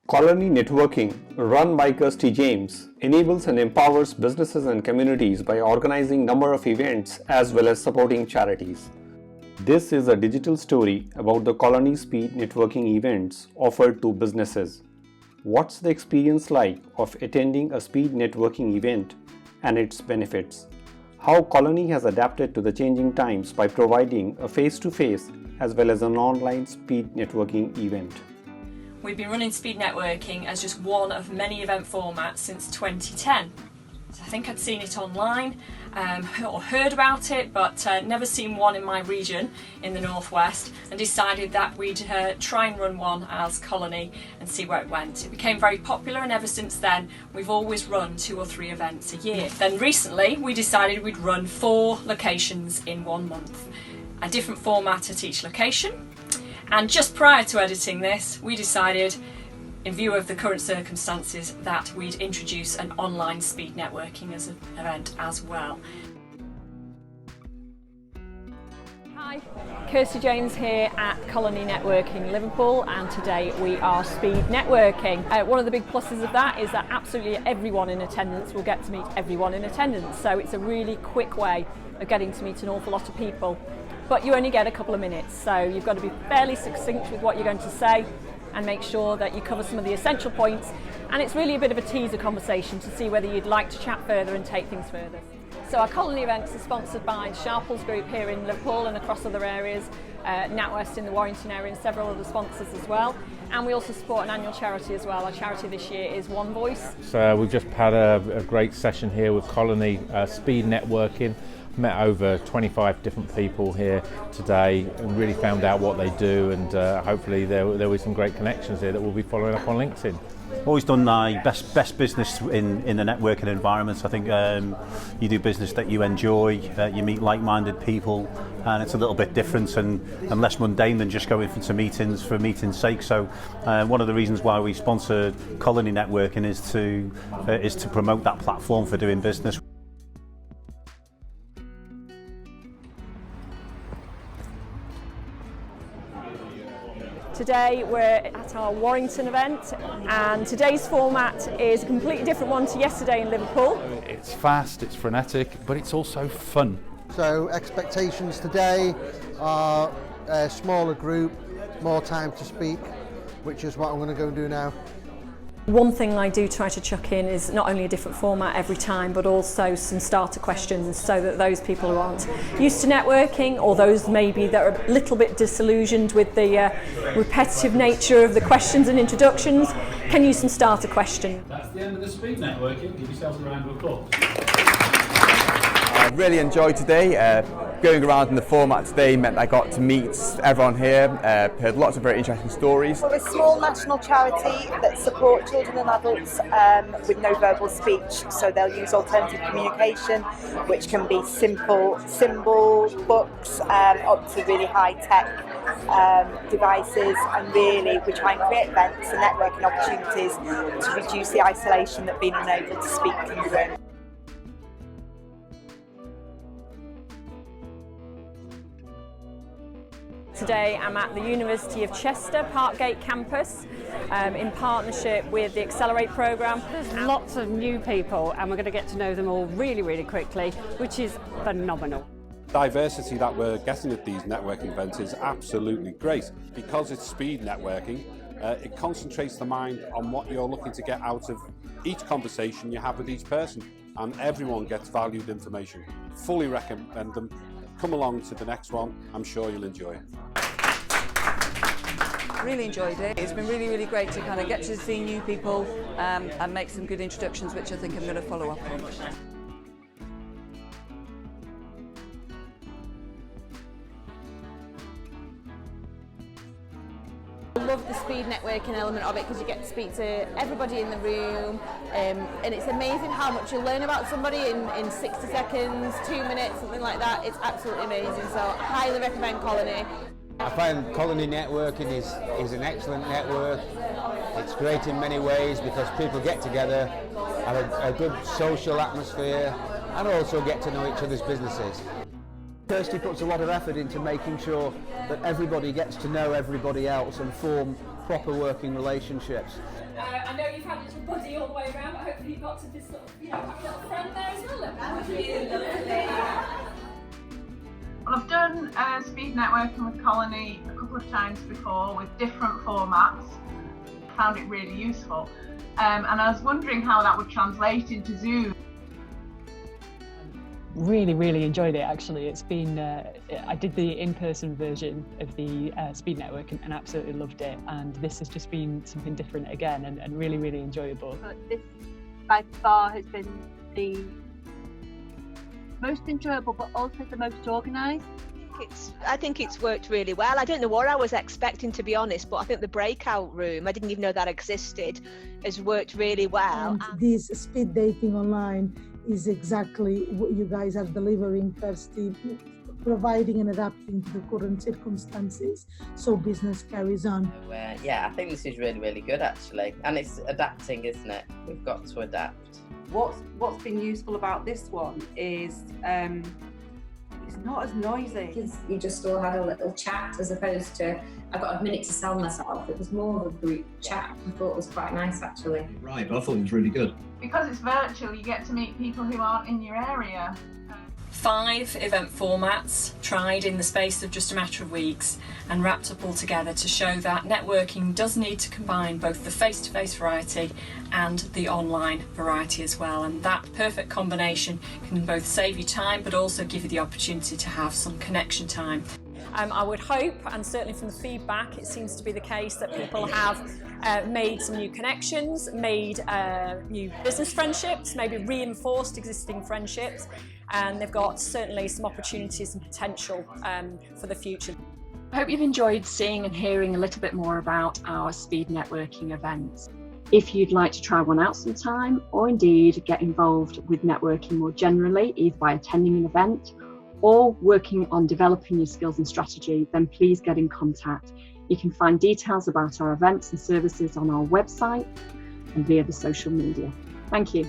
Colony Networking, run by Kirsty James, enables and empowers businesses and communities by organizing a number of events as well as supporting charities. This is a digital story about the Colony Speed Networking events offered to businesses. What's the experience like of attending a speed networking event and its benefits? How Colony has adapted to the changing times by providing a face-to-face as well as an online speed networking event. We've been running speed networking as just one of many event formats since 2010. So I think I'd seen it online or heard about it, but never seen one in my region in the Northwest, and decided that we'd try and run one as Colony and see where it went. It became very popular, and ever since then we've always run 2 or 3 events a year. Then recently we decided we'd run 4 locations in 1 month, a different format at each location. And just prior to editing this, we decided, in view of the current circumstances, that we'd introduce an online speed networking as an event as well. Hi, Kirsty James here at Colony Networking Liverpool, and today we are speed networking. One of the big pluses of that is that absolutely everyone in attendance will get to meet everyone in attendance, so it's a really quick way of getting to meet an awful lot of people. But you only get a couple of minutes, so you've got to be fairly succinct with what you're going to say and make sure that you cover some of the essential points, and it's really a bit of a teaser conversation to see whether you'd like to chat further and take things further. So our Colony events are sponsored by Sharples Group here in Liverpool and across other areas, NatWest in the Warrington area and several other sponsors as well, and we also support an annual charity as well. Our charity this year is One Voice. So we've just had a great session here with Colony Speed Networking. Met over 25 different people here today and really found out what they do, and hopefully there were some great connections here that we'll be following up on LinkedIn. Always done my best business in the networking environment. I think you do business that you enjoy, you meet like-minded people, and it's a little bit different and less mundane than just going to meetings for meeting's sake. So one of the reasons why we sponsor Colony Networking is to promote that platform for doing business. Today we're at our Warrington event, and today's format is a completely different one to yesterday in Liverpool. It's fast, it's frenetic, but it's also fun. So expectations today are a smaller group, more time to speak, which is what I'm going to go and do now. One thing I do try to chuck in is not only a different format every time, but also some starter questions, so that those people who aren't used to networking, or those maybe that are a little bit disillusioned with the repetitive nature of the questions and introductions, can use some starter questions. That's the end of the speed networking. Give yourselves a round of applause. I really enjoyed today. Going around in the format today meant I got to meet everyone here, heard lots of very interesting stories. We're a small national charity that support children and adults with no verbal speech, so they'll use alternative communication, which can be simple symbols, books, up to really high-tech devices, and really we try and create events and networking opportunities to reduce the isolation that being unable to speak can bring. Today I'm at the University of Chester Parkgate campus in partnership with the Accelerate programme. There's lots of new people, and we're going to get to know them all really, really quickly, which is phenomenal. Diversity that we're getting at these networking events is absolutely great. Because it's speed networking, it concentrates the mind on what you're looking to get out of each conversation you have with each person, and everyone gets valued information. Fully recommend them. Come along to the next one, I'm sure you'll enjoy it. Really enjoyed it. It's been really, really great to kind of get to see new people and make some good introductions, which I think I'm going to follow up on. I love the speed networking element of it because you get to speak to everybody in the room, and it's amazing how much you learn about somebody in 60 seconds, 2 minutes, something like that. It's absolutely amazing, so I highly recommend Colony. I find Colony Networking is an excellent network. It's great in many ways because people get together, have a good social atmosphere, and also get to know each other's businesses. Kirsty puts a lot of effort into making sure that everybody gets to know everybody else and form proper working relationships. I know you've had a little buddy all the way around, but hopefully you've got to this sort of, have a little friend there as well. Well, I've done speed networking with Colony a couple of times before with different formats. Found it really useful, and I was wondering how that would translate into Zoom. Really enjoyed it actually. It's been, I did the in-person version of the speed networking and absolutely loved it, and this has just been something different again and really enjoyable. But this by far has been the most enjoyable but also the most organised. I think it's worked really well. I don't know what I was expecting, to be honest, but I think the breakout room, I didn't even know that existed, has worked really well. And this speed dating online is exactly what you guys are delivering, Kirsty, providing and adapting to the current circumstances so business carries on. Yeah, I think this is really good actually, and it's adapting, isn't it? We've got to adapt. What's been useful about this one is it's not as noisy. Because you just all had a little chat as opposed to, I've got a minute to sell myself. It was more of a group chat. I thought it was quite nice actually. Right, but I thought it was really good. Because it's virtual, you get to meet people who aren't in your area. 5 event formats tried in the space of just a matter of weeks and wrapped up all together to show that networking does need to combine both the face-to-face variety and the online variety as well, and that perfect combination can both save you time but also give you the opportunity to have some connection time. I would hope, and certainly from the feedback, it seems to be the case that people have made some new connections, made new business friendships, maybe reinforced existing friendships, and they've got certainly some opportunities and potential for the future. I hope you've enjoyed seeing and hearing a little bit more about our speed networking events. If you'd like to try one out sometime, or indeed get involved with networking more generally, either by attending an event or working on developing your skills and strategy, then please get in contact. You can find details about our events and services on our website and via the social media. Thank you.